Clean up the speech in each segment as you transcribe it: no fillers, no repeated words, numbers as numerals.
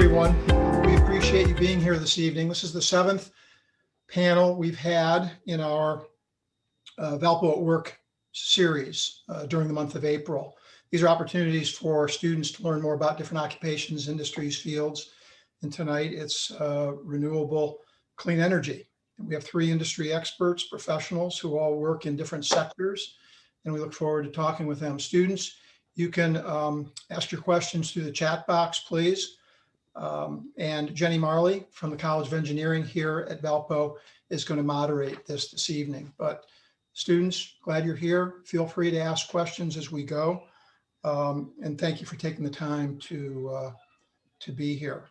everyone. We appreciate you being here this evening. This is the 7th panel we've had in our Valpo at Work series during the month of April. These are opportunities for students to learn more about different occupations, industries, fields. And tonight it's renewable clean energy. And we have 3 industry experts, professionals who all work in different sectors. And we look forward to talking with them. Students, you can ask your questions through the chat box, please. And Jenny Marley from the College of Engineering here at Valpo is going to moderate this evening. But students, glad you're here. Feel free to ask questions as we go. And thank you for taking the time to be here.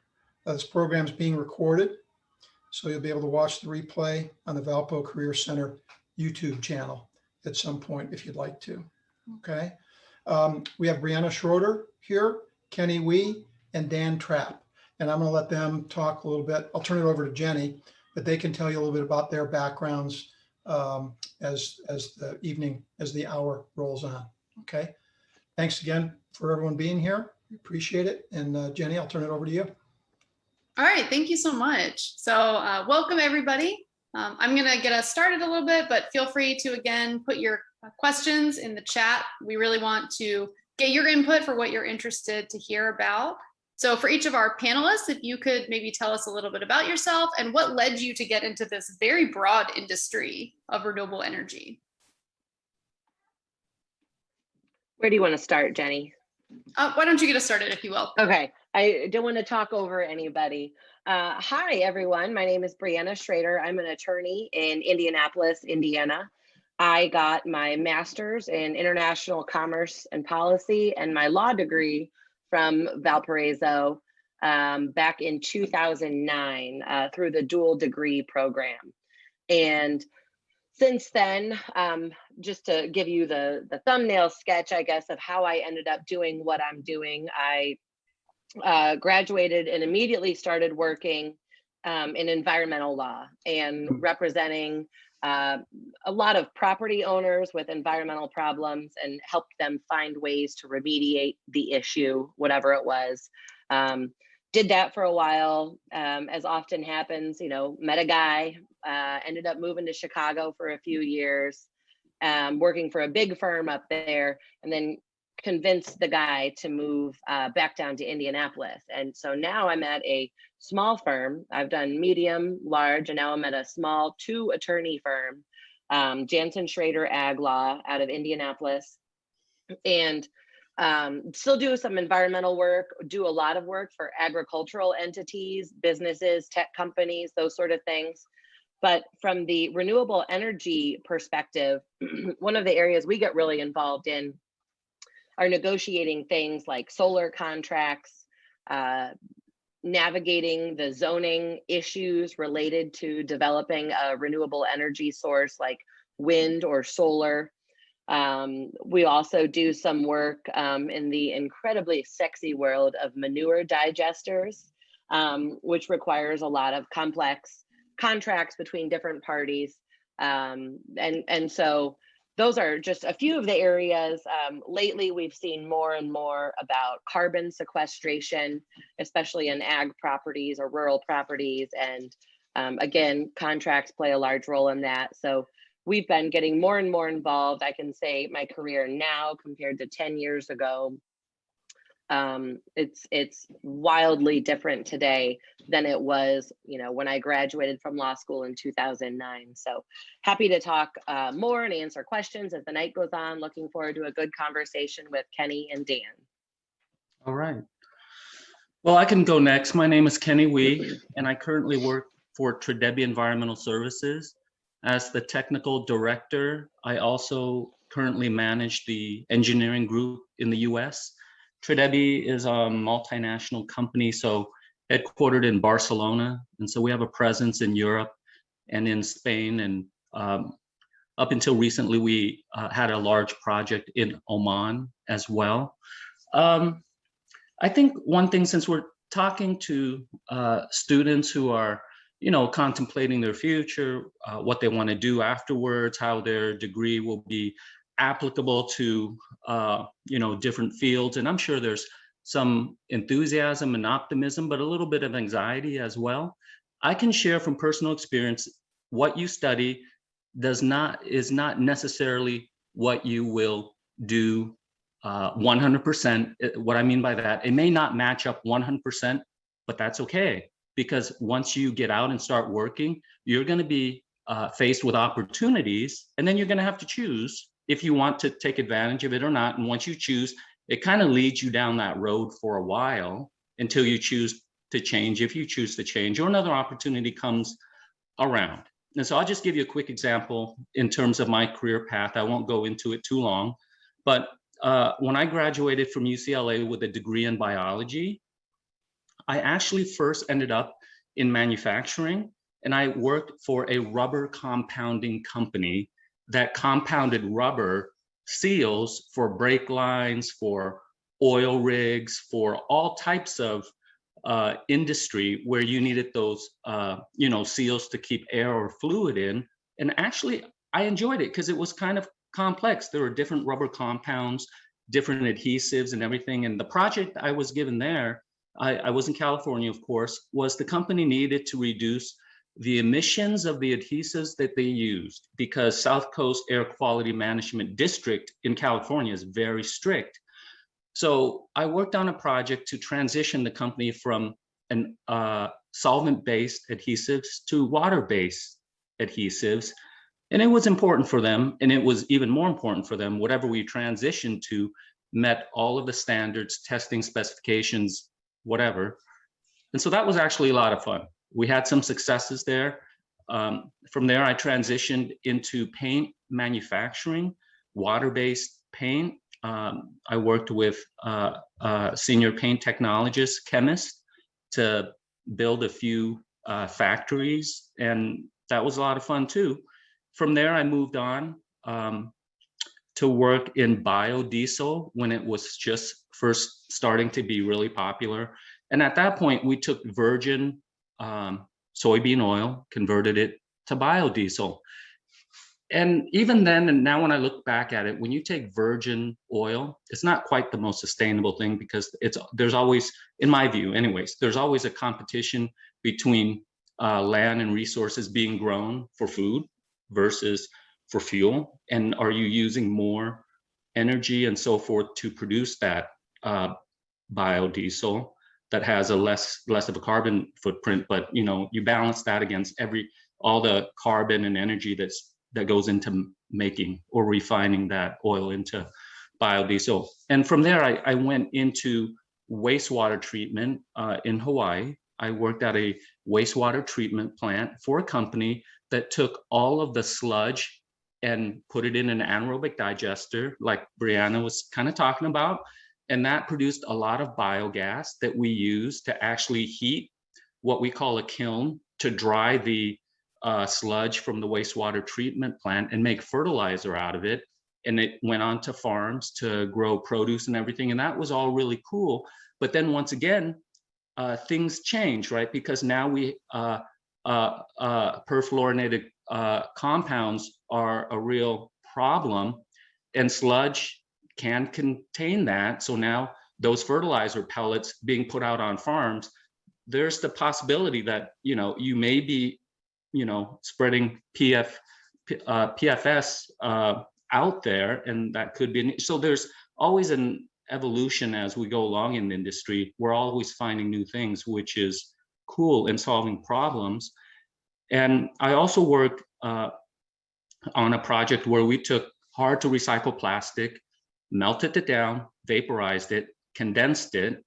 This program is being recorded, so you'll be able to watch the replay on the Valpo Career Center YouTube channel at some point if you'd like to. Okay. We have Brianna Schroeder here, Kenny Wee, and Dan Trapp. And I'm going to let them talk a little bit. I'll turn it over to Jenny, but they can tell you a little bit about their backgrounds as the hour rolls on. Okay. Thanks again for everyone being here. We appreciate it. And Jenny, I'll turn it over to you. All right. Thank you so much. So welcome, everybody. I'm going to get us started a little bit, but feel free to, again, put your questions in the chat. We really want to get your input for what you're interested to hear about. So for each of our panelists, if you could maybe tell us a little bit about yourself and what led you to get into this very broad industry of renewable energy. Where do you want to start, Jenny? Why don't you get us started, if you will? Okay, I don't want to talk over anybody. Hi, everyone. My name is Brianna Schrader. I'm an attorney in Indianapolis, Indiana. I got my master's in international commerce and policy and my law degree from Valparaiso back in 2009 through the dual degree program. And since then, just to give you the thumbnail sketch, I guess, of how I ended up doing what I'm doing, I graduated and immediately started working in environmental law and representing a lot of property owners with environmental problems and helped them find ways to remediate the issue, whatever it was. Did that for a while, as often happens, met a guy, ended up moving to Chicago for a few years, working for a big firm up there, and then convinced the guy to move back down to Indianapolis. And so now I'm at a small firm. I've done medium, large, and now I'm at a small 2-attorney firm, Jansen Schrader Ag Law out of Indianapolis. And still do some environmental work, do a lot of work for agricultural entities, businesses, tech companies, those sort of things. But from the renewable energy perspective, one of the areas we get really involved in are negotiating things like solar contracts, navigating the zoning issues related to developing a renewable energy source like wind or solar. We also do some work in the incredibly sexy world of manure digesters, which requires a lot of complex contracts between different parties. And so those are just a few of the areas. Lately, we've seen more and more about carbon sequestration, especially in ag properties or rural properties. And again, contracts play a large role in that. So we've been getting more and more involved. I can say my career now compared to 10 years ago, it's wildly different today than it was, when I graduated from law school in 2009. So happy to talk more and answer questions as the night goes on. Looking forward to a good conversation with Kenny and Dan. All right. Well, I can go next. My name is Kenny Wee, and I currently work for Tredebi Environmental Services as the technical director. I also currently manage the engineering group in the US. Tredebi is a multinational company, so headquartered in Barcelona. And so we have a presence in Europe and in Spain. And up until recently, we had a large project in Oman as well. I think one thing, since we're talking to students who are, contemplating their future, what they want to do afterwards, how their degree will be applicable to, different fields. And I'm sure there's some enthusiasm and optimism, but a little bit of anxiety as well. I can share from personal experience, what you study is not necessarily what you will do 100%. What I mean by that, it may not match up 100%, but that's okay. Because once you get out and start working, you're going to be faced with opportunities, and then you're going to have to choose if you want to take advantage of it or not. And once you choose, it kind of leads you down that road for a while until you choose to change, if you choose to change, or another opportunity comes around. And so I'll just give you a quick example in terms of my career path. I won't go into it too long, but when I graduated from UCLA with a degree in biology, I actually first ended up in manufacturing, and I worked for a rubber compounding company that compounded rubber seals for brake lines, for oil rigs, for all types of industry where you needed those seals to keep air or fluid in. And actually, I enjoyed it because it was kind of complex. There were different rubber compounds, different adhesives and everything. And the project I was given there, I was in California, of course, was the company needed to reduce the emissions of the adhesives that they used, because South Coast Air Quality Management District in California is very strict. So I worked on a project to transition the company from an solvent-based adhesives to water-based adhesives. And it was important for them, and it was even more important for them, whatever we transitioned to met all of the standards, testing specifications, whatever. And so that was actually a lot of fun. We had some successes there. From there, I transitioned into paint manufacturing, water-based paint. I worked with senior paint technologist, chemist, to build a few factories, and that was a lot of fun too. From there, I moved on to work in biodiesel when it was just first starting to be really popular. And at that point, we took virgin soybean oil, converted it to biodiesel. And even then, and now when I look back at it, when you take virgin oil, it's not quite the most sustainable thing, because there's always, in my view anyways, there's always a competition between land and resources being grown for food versus for fuel. And are you using more energy and so forth to produce that biodiesel that has a less of a carbon footprint? But you balance that against all the carbon and energy that goes into making or refining that oil into biodiesel. And from there, I went into wastewater treatment in Hawaii. I worked at a wastewater treatment plant for a company that took all of the sludge and put it in an anaerobic digester, like Brianna was kind of talking about. And that produced a lot of biogas that we use to actually heat what we call a kiln to dry the sludge from the wastewater treatment plant and make fertilizer out of it. And it went on to farms to grow produce and everything. And that was all really cool. But then once again, things change, right? Because now perfluorinated compounds are a real problem, and sludge can contain that. So now those fertilizer pellets being put out on farms, there's the possibility that you may be spreading PFS out there, and that could be. So there's always an evolution as we go along in the industry. We're always finding new things, which is cool, in solving problems. And I also worked on a project where we took hard to recycle plastic, melted it down, vaporized it, condensed it,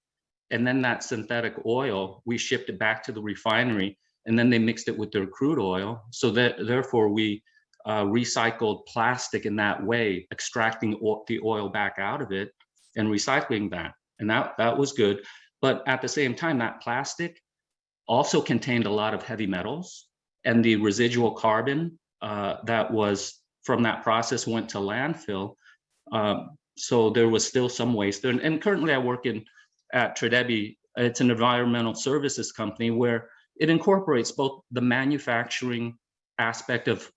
and then that synthetic oil, we shipped it back to the refinery, and then they mixed it with their crude oil. So that therefore we recycled plastic in that way, extracting the oil back out of it and recycling that. And that was good. But at the same time, that plastic also contained a lot of heavy metals, and the residual carbon that was from that process went to landfill. So there was still some waste there. And currently I work at Tredebi. It's an environmental services company where it incorporates both the manufacturing aspect of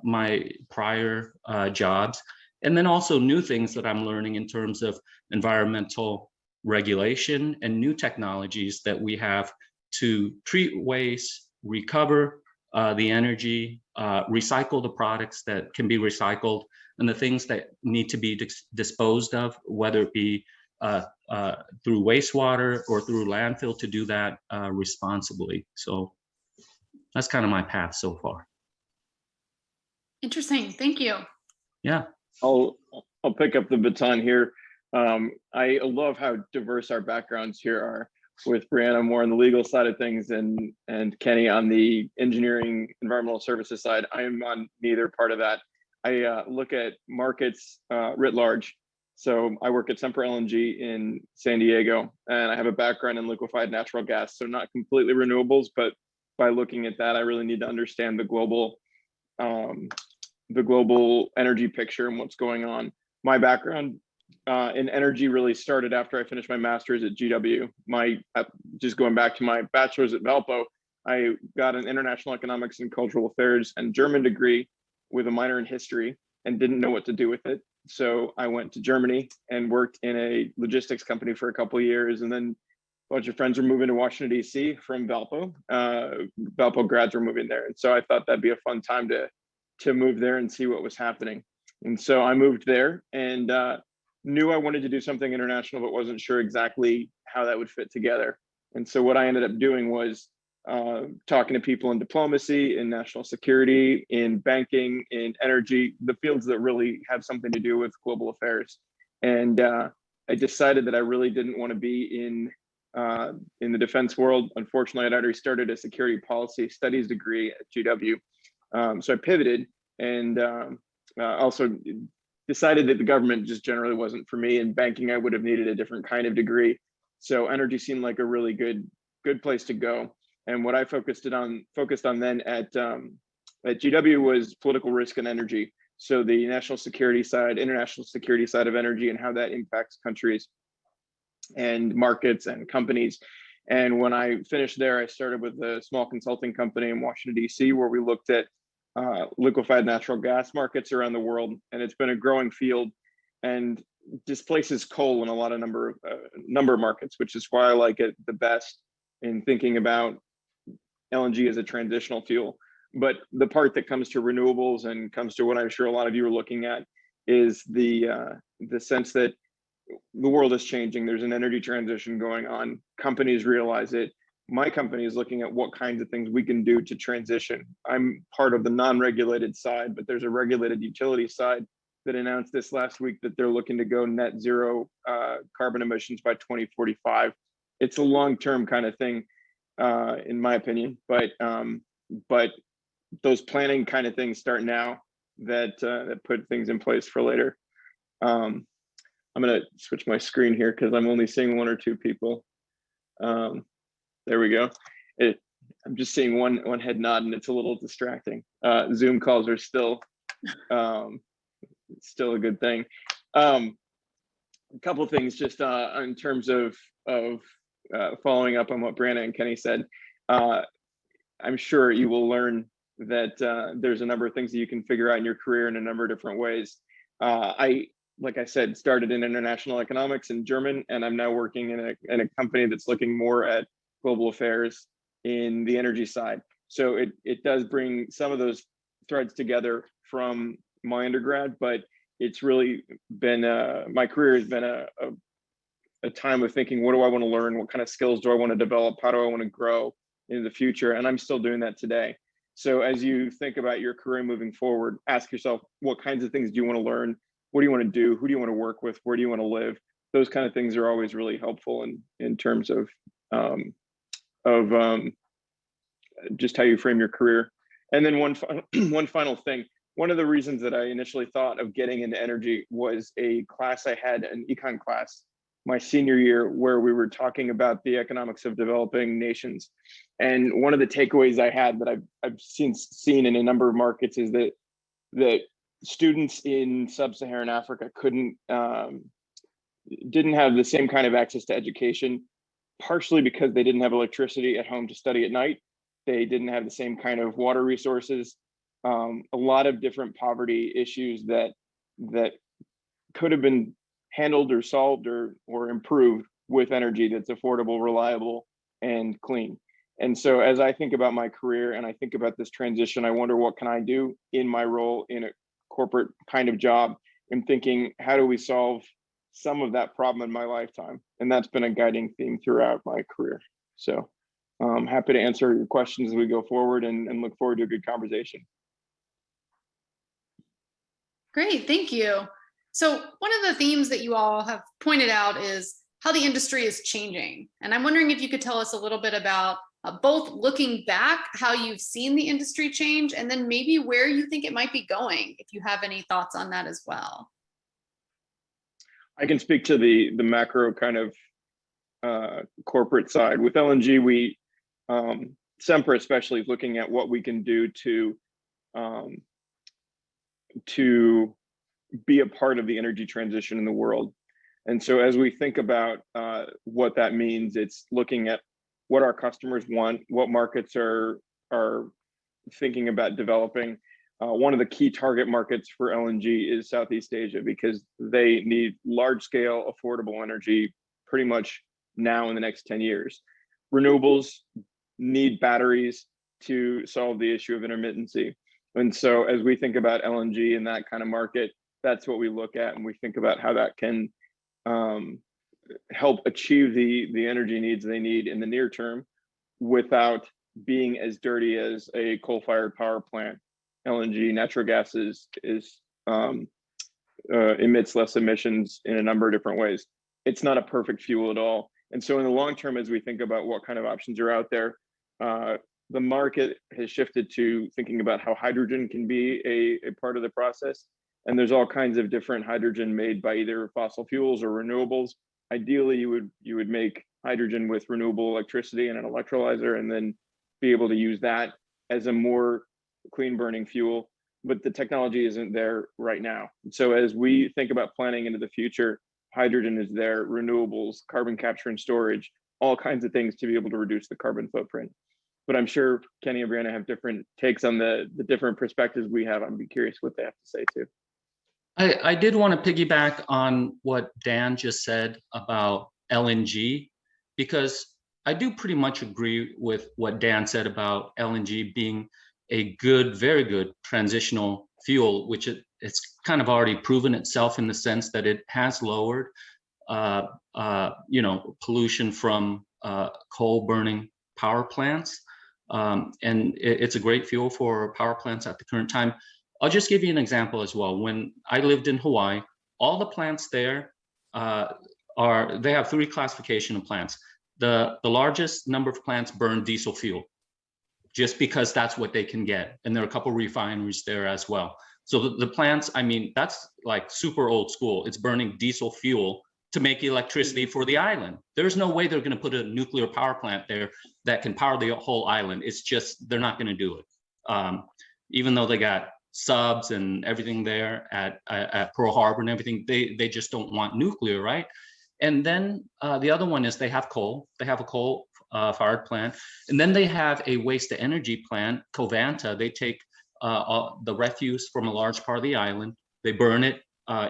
my prior jobs, and then also new things that I'm learning in terms of environmental regulation and new technologies that we have to treat waste, recover the energy, recycle the products that can be recycled, and the things that need to be disposed of, whether it be through wastewater or through landfill, to do that responsibly. So that's kind of my path so far. Interesting. Thank you. Yeah. I'll pick up the baton here. I love how diverse our backgrounds here are, with Brianna more on the legal side of things and Kenny on the engineering environmental services side. I am on neither part of that. I look at markets writ large. So I work at Semper LNG in San Diego, and I have a background in liquefied natural gas. So not completely renewables, but by looking at that, I really need to understand the global energy picture and what's going on. My background in energy really started after I finished my master's at GW. Just going back to my bachelor's at Valpo, I got an international economics and cultural affairs and German degree with a minor in history, and didn't know what to do with it. So I went to Germany and worked in a logistics company for a couple of years, and then a bunch of friends were moving to Washington, D.C. from Valpo. Valpo grads were moving there, and so I thought that'd be a fun time to move there and see what was happening. And so I moved there and knew I wanted to do something international, but wasn't sure exactly how that would fit together. And so what I ended up doing was talking to people in diplomacy, in national security, in banking, in energy, the fields that really have something to do with global affairs. And I decided that I really didn't want to be in the defense world. Unfortunately, I'd already started a security policy studies degree at GW. So I pivoted and also decided that the government just generally wasn't for me. In banking, I would have needed a different kind of degree. So energy seemed like a really good place to go. And what I focused on then at GW was political risk and energy. So the national security side, international security side of energy, and how that impacts countries and markets and companies. And when I finished there, I started with a small consulting company in Washington, D.C., where we looked at liquefied natural gas markets around the world. And it's been a growing field and displaces coal in a lot of number of markets, which is why I like it the best in thinking about LNG as a transitional fuel. But the part that comes to renewables and comes to what I'm sure a lot of you are looking at is the sense that the world is changing. There's an energy transition going on. Companies realize it. My company is looking at what kinds of things we can do to transition. I'm part of the non-regulated side, but there's a regulated utility side that announced this last week that they're looking to go net zero carbon emissions by 2045. It's a long-term kind of thing, in my opinion, but those planning kind of things start now that put things in place for later. I'm gonna switch my screen here because I'm only seeing one or two people. There we go. I'm just seeing one head nod, and it's a little distracting. Zoom calls are still a good thing. A couple of things just in terms of following up on what Brianna and Kenny said. I'm sure you will learn that there's a number of things that you can figure out in your career in a number of different ways. Like I said, started in international economics in German, and I'm now working in a company that's looking more at global affairs in the energy side. So it does bring some of those threads together from my undergrad, but it's really been my career has been a time of thinking, what do I want to learn? What kind of skills do I want to develop? How do I want to grow in the future? And I'm still doing that today. So as you think about your career moving forward, ask yourself, what kinds of things do you want to learn? What do you want to do? Who do you want to work with? Where do you want to live? Those kind of things are always really helpful in terms of just how you frame your career. And then one final thing. One of the reasons that I initially thought of getting into energy was a class I had, an econ class, my senior year, where we were talking about the economics of developing nations. And one of the takeaways I had that I've seen in a number of markets is that students in sub-Saharan Africa didn't have the same kind of access to education, partially because they didn't have electricity at home to study at night. They didn't have the same kind of water resources, a lot of different poverty issues that could have been handled or solved or improved with energy that's affordable, reliable, and clean. And so as I think about my career and I think about this transition, I wonder what can I do in my role in a corporate kind of job, and thinking, how do we solve some of that problem in my lifetime? And that's been a guiding theme throughout my career. So I'm happy to answer your questions as we go forward, and look forward to a good conversation. Great, thank you. So one of the themes that you all have pointed out is how the industry is changing. And I'm wondering if you could tell us a little bit about both looking back, how you've seen the industry change, and then maybe where you think it might be going, if you have any thoughts on that as well. I can speak to the macro kind of corporate side. With LNG, we, Sempra especially, is looking at what we can do to be a part of the energy transition in the world. And so as we think about what that means, it's looking at what our customers want, what markets are thinking about developing. One of the key target markets for LNG is Southeast Asia, because they need large scale, affordable energy pretty much now in the next 10 years. Renewables need batteries to solve the issue of intermittency. And so as we think about LNG in that kind of market, that's what we look at, and we think about how that can help achieve the energy needs they need in the near term without being as dirty as a coal-fired power plant. LNG, natural gas emits less emissions in a number of different ways. It's not a perfect fuel at all. And so in the long term, as we think about what kind of options are out there, the market has shifted to thinking about how hydrogen can be a part of the process. And there's all kinds of different hydrogen made by either fossil fuels or renewables. Ideally, you would make hydrogen with renewable electricity and an electrolyzer, and then be able to use that as a more clean burning fuel. But the technology isn't there right now. So as we think about planning into the future, hydrogen is there, renewables, carbon capture and storage, all kinds of things to be able to reduce the carbon footprint. But I'm sure Kenny and Brianna have different takes on the different perspectives we have. I'd be curious what they have to say too. I did want to piggyback on what Dan just said about LNG, because I do pretty much agree with what Dan said about LNG being a good, very good transitional fuel, which it's kind of already proven itself in the sense that it has lowered, pollution from coal burning power plants. And it's a great fuel for power plants at the current time. I'll just give you an example as well. When I lived in Hawaii, all the plants there they have 3 classification of plants. The largest number of plants burn diesel fuel, just because that's what they can get. And there are a couple refineries there as well. So the plants, I mean, that's like super old school. It's burning diesel fuel to make electricity for the island. There's no way they're going to put a nuclear power plant there that can power the whole island. It's just, they're not going to do it. Even though they got subs and everything there at Pearl Harbor and everything, they just don't want nuclear, right? And then the other one is they have coal. They have a coal fired plant. And then they have a waste to energy plant, Covanta. They take the refuse from a large part of the island. They burn it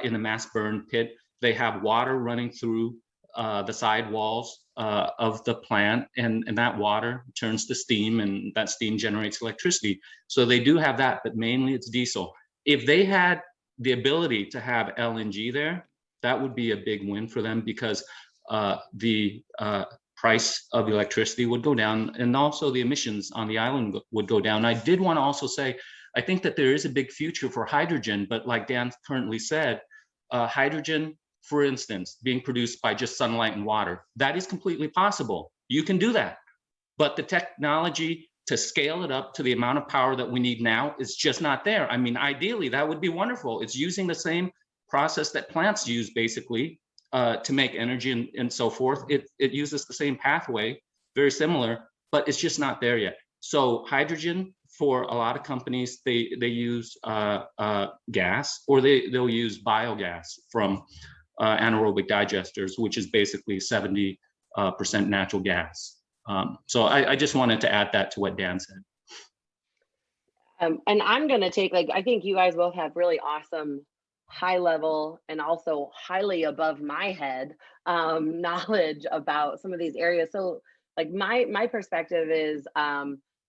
in a mass burn pit. They have water running through the side walls of the plant, and that water turns to steam, and that steam generates electricity. So they do have that, but mainly it's diesel. If they had the ability to have LNG there, that would be a big win for them, because the price of electricity would go down, and also the emissions on the island would go down. I did want to also say, I think that there is a big future for hydrogen, but like Dan currently said, hydrogen, for instance, being produced by just sunlight and water, that is completely possible. You can do that. But the technology to scale it up to the amount of power that we need now is just not there. I mean, ideally, that would be wonderful. It's using the same process that plants use, basically, to make energy and so forth. It uses the same pathway, very similar, but it's just not there yet. So hydrogen, for a lot of companies, they use gas, or they'll use biogas from anaerobic digesters, which is basically 70% natural gas. So I just wanted to add that to what Dan said. And I'm going to take, I think you guys both have really awesome high level and also highly above my head knowledge about some of these areas. So like my perspective is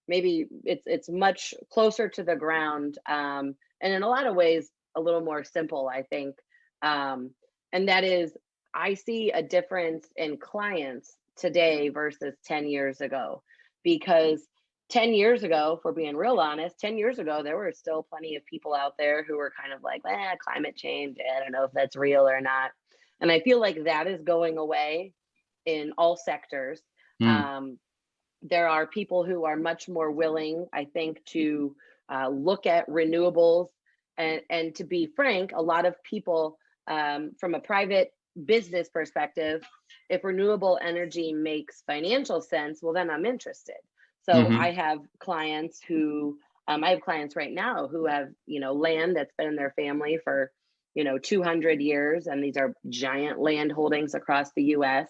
maybe it's much closer to the ground, and in a lot of ways a little more simple, I think. And that is, I see a difference in clients today versus 10 years ago, because 10 years ago, for being real honest, 10 years ago, there were still plenty of people out there who were kind of like, climate change, I don't know if that's real or not. And I feel like that is going away in all sectors. There are people who are much more willing, I think, to look at renewables. And to be frank, a lot of people from a private business perspective, if renewable energy makes financial sense, well, then I'm interested. So I have clients who, I have clients right now who have, land that's been in their family for, 200 years. And these are giant land holdings across the US.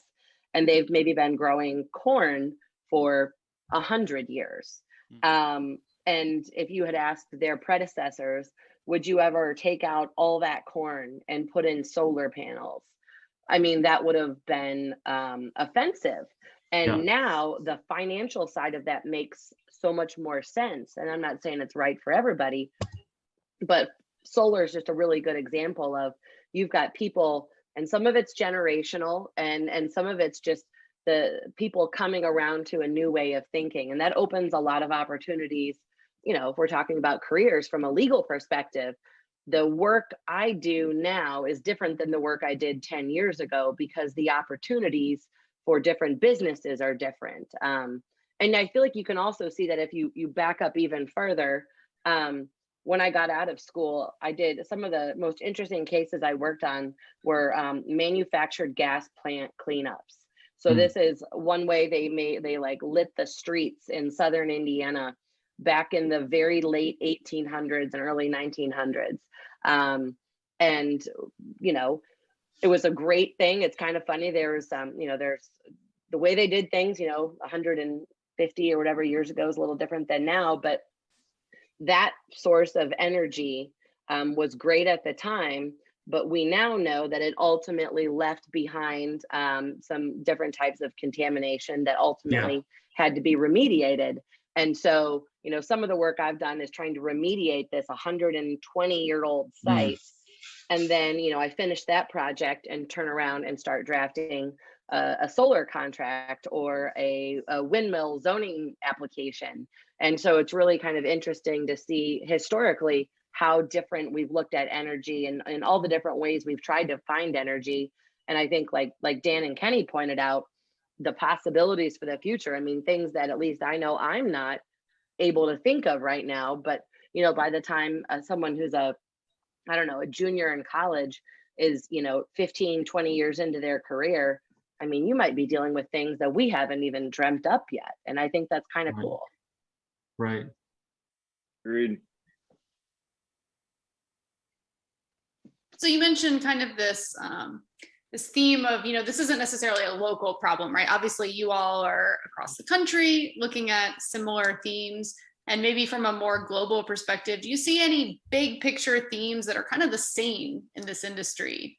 And they've maybe been growing corn for 100 years. And if you had asked their predecessors, would you ever take out all that corn and put in solar panels? I mean, that would have been offensive. And now the financial side of that makes so much more sense. And I'm not saying it's right for everybody, but solar is just a really good example of, you've got people, and some of it's generational, and some of it's just the people coming around to a new way of thinking. And that opens a lot of opportunities. If we're talking about careers from a legal perspective, the work I do now is different than the work I did 10 years ago, because the opportunities for different businesses are different. And I feel like you can also see that if you back up even further. When I got out of school, I did some of the most interesting cases I worked on were manufactured gas plant cleanups. So this is one way they like lit the streets in southern Indiana back in the very late 1800s and early 1900s. And it was a great thing. It's kind of funny. There's the way they did things, 150 or whatever years ago is a little different than now, but that source of energy was great at the time. But we now know that it ultimately left behind some different types of contamination that ultimately had to be remediated. And so, some of the work I've done is trying to remediate this 120-year-old site. And then, I finish that project and turn around and start drafting a solar contract or a windmill zoning application. And so it's really kind of interesting to see historically how different we've looked at energy and all the different ways we've tried to find energy. And I think like Dan and Kenny pointed out, the possibilities for the future. I mean, things that at least I know I'm not able to think of right now, but by the time someone who's a junior in college is 15, 20 years into their career, I mean, you might be dealing with things that we haven't even dreamt up yet. And I think that's kind of cool. Right. Agreed. So you mentioned kind of this this theme of, this isn't necessarily a local problem, right? Obviously, you all are across the country looking at similar themes, and maybe from a more global perspective, do you see any big picture themes that are kind of the same in this industry?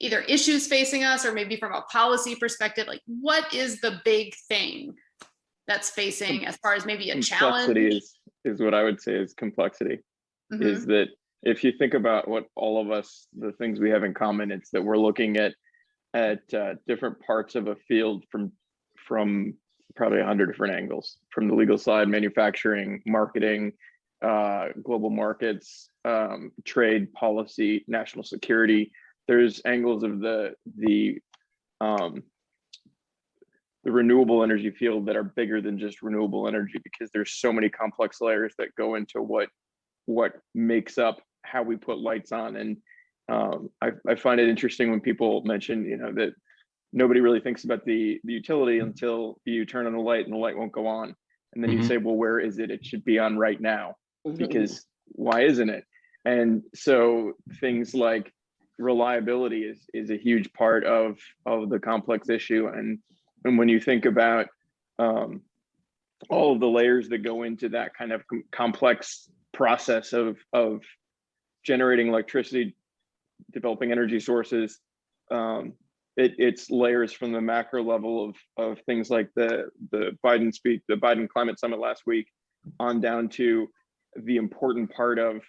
Either issues facing us or maybe from a policy perspective, like what is the big thing that's facing as far as maybe a challenge? Complexity is what I would say is complexity. Is that if you think about what all of us, the things we have in common, it's that we're looking at different parts of a field from probably 100 different angles, from the legal side, manufacturing, marketing, global markets, trade policy, national security. There's angles of the renewable energy field that are bigger than just renewable energy, because there's so many complex layers that go into what makes up how we put lights on. And I find it interesting when people mention, that nobody really thinks about the utility until you turn on the light and the light won't go on. And then you say, well, where is it? It should be on right now, because why isn't it? And so things like reliability is a huge part of the complex issue. And when you think about all of the layers that go into that kind of complex process of generating electricity, developing energy sources. It's layers from the macro level of things like the Biden climate summit last week on down to the important part of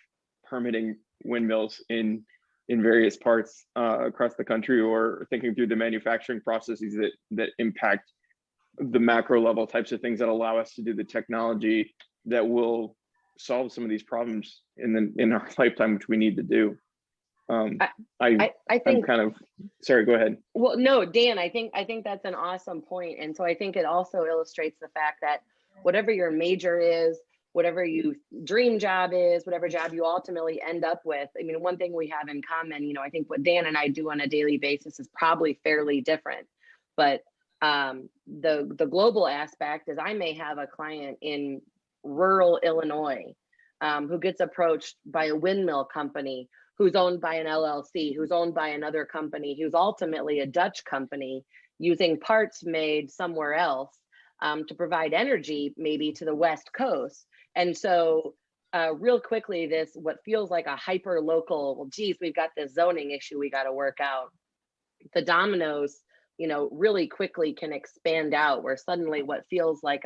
permitting windmills in various parts across the country, or thinking through the manufacturing processes that impact the macro level types of things that allow us to do the technology that will solve some of these problems in our lifetime, which we need to do. I I'm think, kind of, sorry, go ahead. well, no, Dan, I think that's an awesome point. And so I think it also illustrates the fact that whatever your major is, whatever your dream job is, whatever job you ultimately end up with, I mean, one thing we have in common, you know, I think what Dan and I do on a daily basis is probably fairly different. But the global aspect is I may have a client in rural Illinois who gets approached by a windmill company who's owned by an LLC, who's owned by another company, who's ultimately a Dutch company using parts made somewhere else to provide energy maybe to the West Coast. And so real quickly, this, what feels like a hyper local, well, geez, we've got this zoning issue we got to work out. The dominoes, you know, really quickly can expand out, where suddenly what feels like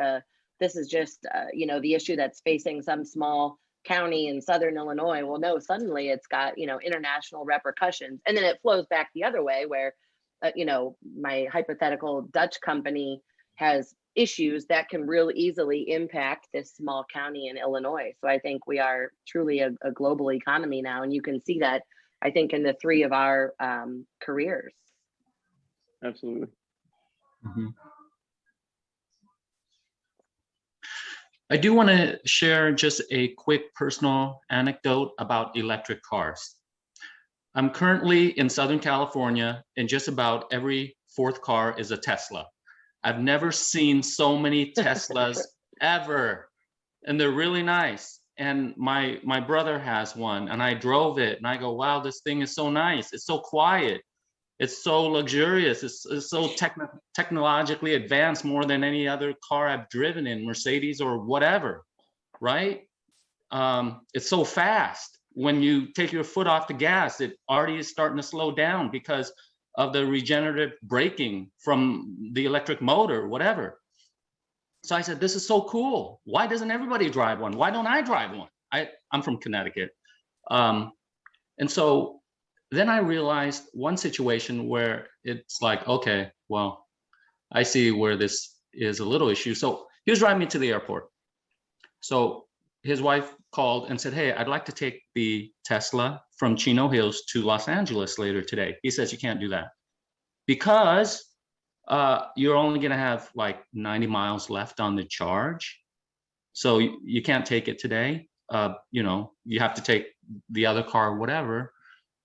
this is just, you know, the issue that's facing some small county in Southern Illinois. Well, no, suddenly it's got, you know, international repercussions. And then it flows back the other way where, you know, my hypothetical Dutch company has issues that can real easily impact this small county in Illinois. So I think we are truly a global economy now. And you can see that, I think, in the three of our careers. Absolutely. Mm-hmm. I do want to share just a quick personal anecdote about electric cars. I'm currently in Southern California, and just about every fourth car is a Tesla. I've never seen so many Teslas ever, and they're really nice. And my brother has one, and I drove it, and I go, wow, this thing is so nice. It's so quiet. It's so luxurious. It's so technologically advanced, more than any other car I've driven in, Mercedes or whatever, right? It's so fast. When you take your foot off the gas, it already is starting to slow down because of the regenerative braking from the electric motor, whatever. So I said, this is so cool. Why doesn't everybody drive one? Why don't I drive one? I'm from Connecticut. And so then I realized one situation where it's like, okay, well, I see where this is a little issue. So he was driving me to the airport. So his wife called and said, hey, I'd like to take the Tesla from Chino Hills to Los Angeles later today. He says, you can't do that because you're only going to have like 90 miles left on the charge. So you can't take it today. You know, you have to take the other car, whatever.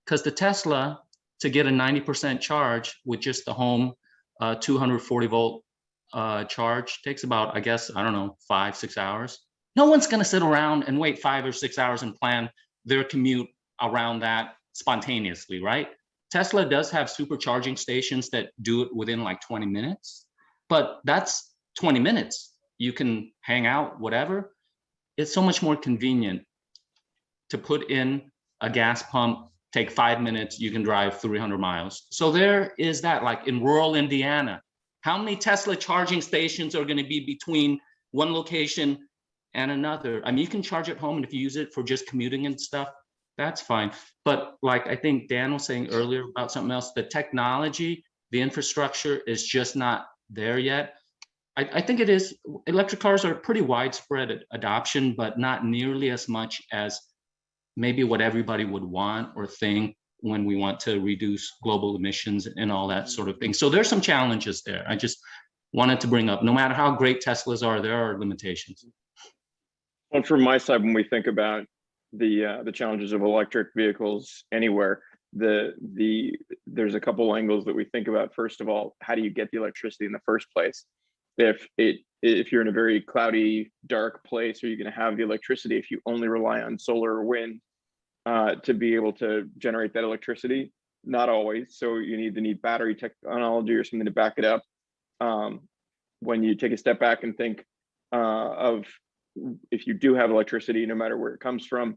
Because the Tesla, to get a 90% charge with just the home 240 volt charge takes about, I guess, I don't know, 5-6 hours. No one's going to sit around and wait 5 or 6 hours and plan their commute around that spontaneously, right? Tesla does have supercharging stations that do it within like 20 minutes, but that's 20 minutes. You can hang out, whatever. It's so much more convenient to put in a gas pump. Take 5 minutes, you can drive 300 miles. So there is that, like in rural Indiana, how many Tesla charging stations are going to be between one location and another? I mean, you can charge at home, and if you use it for just commuting and stuff, that's fine. But like I think Dan was saying earlier about something else, the technology, the infrastructure is just not there yet. I think it is, electric cars are pretty widespread adoption, but not nearly as much as maybe what everybody would want or think when we want to reduce global emissions and all that sort of thing. So there's some challenges there. I just wanted to bring up, no matter how great Teslas are, there are limitations. Well, from my side, when we think about the challenges of electric vehicles anywhere, there's a couple angles that we think about. First of all, how do you get the electricity in the first place? If you're in a very cloudy, dark place, are you going to have the electricity if you only rely on solar or wind to be able to generate that electricity? Not always. So you need battery technology or something to back it up. When you take a step back and think of if you do have electricity, no matter where it comes from,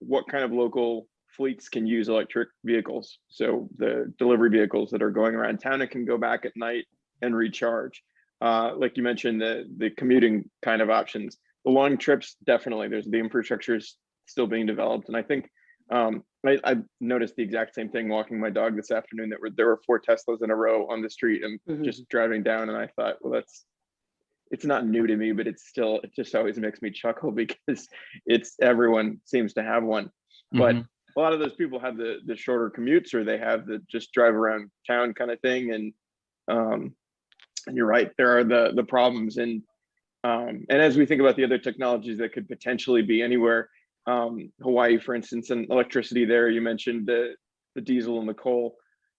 what kind of local fleets can use electric vehicles. So the delivery vehicles that are going around town and can go back at night and recharge. Like you mentioned, the commuting kind of options. The long trips, definitely. There's the infrastructure is still being developed, and I think I noticed the exact same thing walking my dog this afternoon. That there were 4 Teslas in a row on the street, and just driving down, and I thought, well, it's not new to me, but it just always makes me chuckle because everyone seems to have one. But a lot of those people have the shorter commutes, or they have the just drive around town kind of thing. And you're right, there are the problems. And as we think about the other technologies that could potentially be anywhere, Hawaii, for instance, and electricity there, you mentioned the diesel and the coal.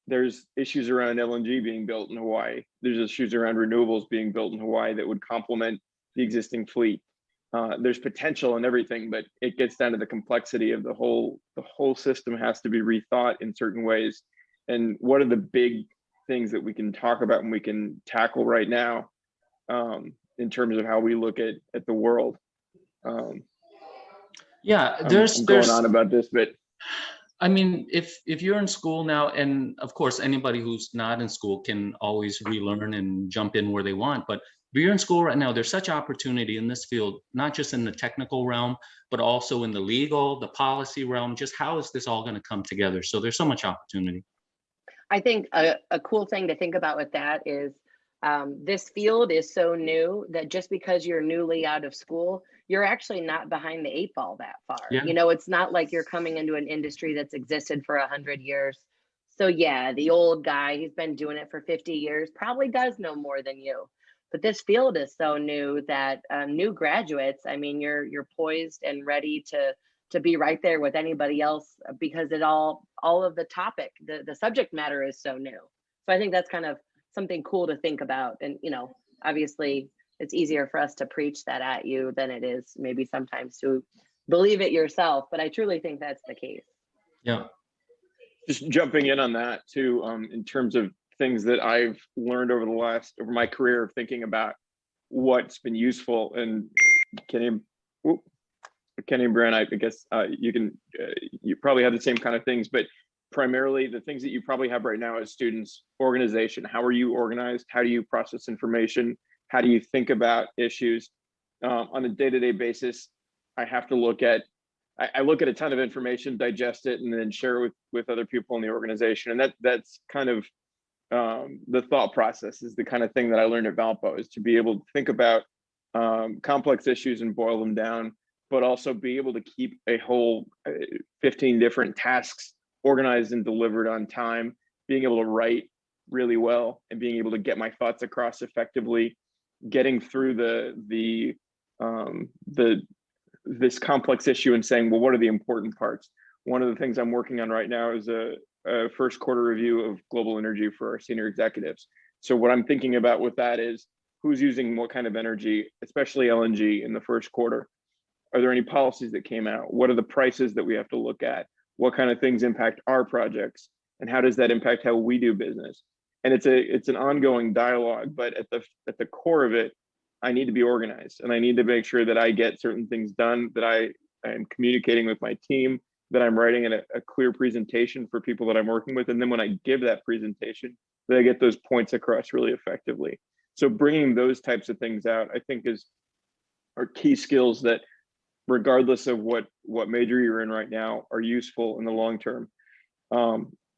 There's issues around LNG being built in Hawaii. There's issues around renewables being built in Hawaii that would complement the existing fleet. There's potential in everything, but it gets down to the complexity of the whole system has to be rethought in certain ways. And what are the big things that we can talk about and we can tackle right now in terms of how we look at the world? Yeah, I'm there's going on about this, but I mean, if you're in school now, and of course anybody who's not in school can always relearn and jump in where they want, but if you're in school right now, there's such opportunity in this field, not just in the technical realm, but also in the legal, the policy realm. Just how is this all going to come together? So there's so much opportunity. I think a cool thing to think about with that is this field is so new that just because you're newly out of school, you're actually not behind the 8 ball that far. Yeah. You know, it's not like you're coming into an industry that's existed for 100 years. So yeah, the old guy, he's been doing it for 50 years, probably does know more than you. But this field is so new that new graduates, I mean, you're poised and ready to be right there with anybody else, because all of the topic, the subject matter is so new. So I think that's kind of something cool to think about. And, you know, obviously it's easier for us to preach that at you than it is maybe sometimes to believe it yourself. But I truly think that's the case. Yeah. Just jumping in on that too, in terms of things that I've learned over my career of thinking about what's been useful. And Kenny and Brian, I guess you probably have the same kind of things, but primarily the things that you probably have right now as students: organization. How are you organized? How do you process information? How do you think about issues on a day-to-day basis? I have to look at a ton of information, digest it, and then share it with other people in the organization. And that's kind of the thought process is the kind of thing that I learned at Valpo, is to be able to think about complex issues and boil them down, but also be able to keep a whole 15 different tasks organized and delivered on time, being able to write really well and being able to get my thoughts across effectively, getting through this complex issue and saying, well, what are the important parts? One of the things I'm working on right now is a first quarter review of global energy for our senior executives. So what I'm thinking about with that is who's using what kind of energy, especially LNG, in the first quarter. Are there any policies that came out? What are the prices that we have to look at? What kind of things impact our projects? And how does that impact how we do business? And it's an ongoing dialogue, but at the core of it, I need to be organized, and I need to make sure that I get certain things done, that I am communicating with my team, that I'm writing a clear presentation for people that I'm working with. And then when I give that presentation, that I get those points across really effectively. So bringing those types of things out, I think are key skills that, regardless of what major you're in right now, are useful in the long term.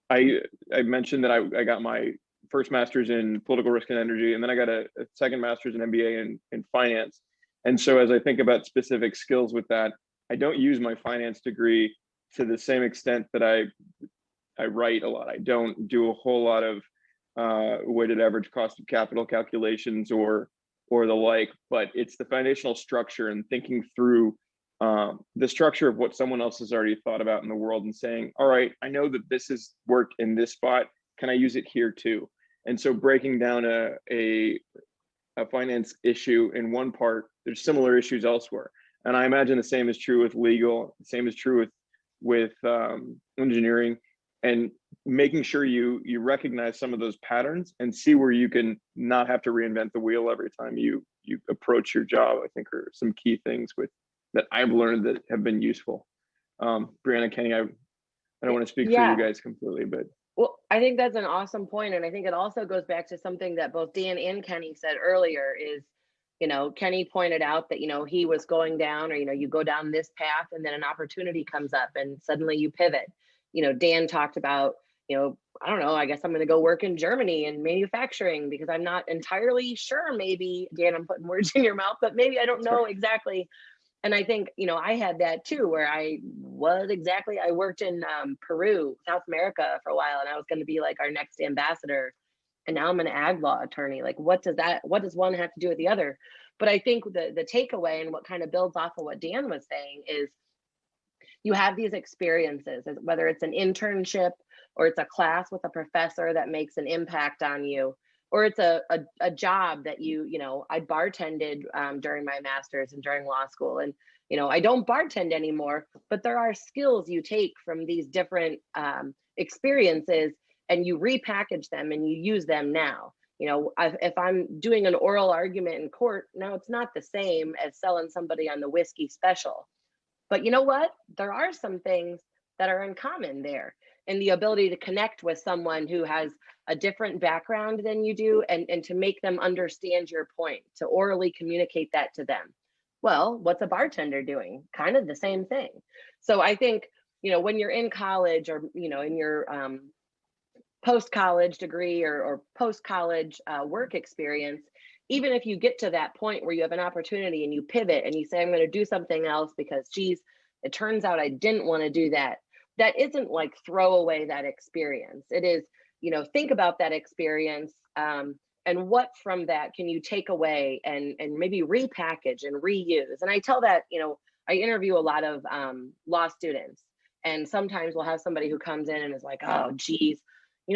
I mentioned that I got my first master's in political risk and energy, and then I got a second master's in MBA in finance. And so as I think about specific skills with that, I don't use my finance degree to the same extent that I write a lot. I don't do a whole lot of weighted average cost of capital calculations or the like, but it's the foundational structure and thinking through the structure of what someone else has already thought about in the world and saying, all right, I know that this has worked in this spot. Can I use it here too? And so breaking down a finance issue in one part, there's similar issues elsewhere. And I imagine the same is true with legal, the same is true with engineering, and making sure you recognize some of those patterns and see where you can not have to reinvent the wheel every time you approach your job, I think are some key things that I've learned that have been useful. Brianna, Kenny, I don't want to speak for Yeah. you guys completely, but Well, I think that's an awesome point, and I think it also goes back to something that both Dan and Kenny said earlier is, Kenny pointed out that, he was going down, or, you go down this path and then an opportunity comes up and suddenly you pivot. Dan talked about, I don't know, I guess I'm going to go work in Germany in manufacturing because I'm not entirely sure. Maybe, Dan, I'm putting words in your mouth, but maybe I don't know exactly. And I think, I had that too, where I worked in Peru, South America for a while, and I was going to be like our next ambassador. And now I'm an ag law attorney. Like, what does one have to do with the other? But I think the takeaway and what kind of builds off of what Dan was saying is you have these experiences, whether it's an internship or it's a class with a professor that makes an impact on you, or it's a job that I bartended during my master's and during law school. And, I don't bartend anymore, but there are skills you take from these different experiences and you repackage them and you use them now. If I'm doing an oral argument in court, now it's not the same as selling somebody on the whiskey special. But you know what? There are some things that are in common there, and the ability to connect with someone who has a different background than you do, and to make them understand your point, to orally communicate that to them. Well, what's a bartender doing? Kind of the same thing. So I think, when you're in college or, in your post-college degree or post-college work experience, even if you get to that point where you have an opportunity and you pivot and you say, I'm going to do something else because, geez, it turns out I didn't want to do that. That isn't like throw away that experience. It is, think about that experience and what from that can you take away and maybe repackage and reuse. And I tell that, I interview a lot of law students, and sometimes we'll have somebody who comes in and is like, oh, geez,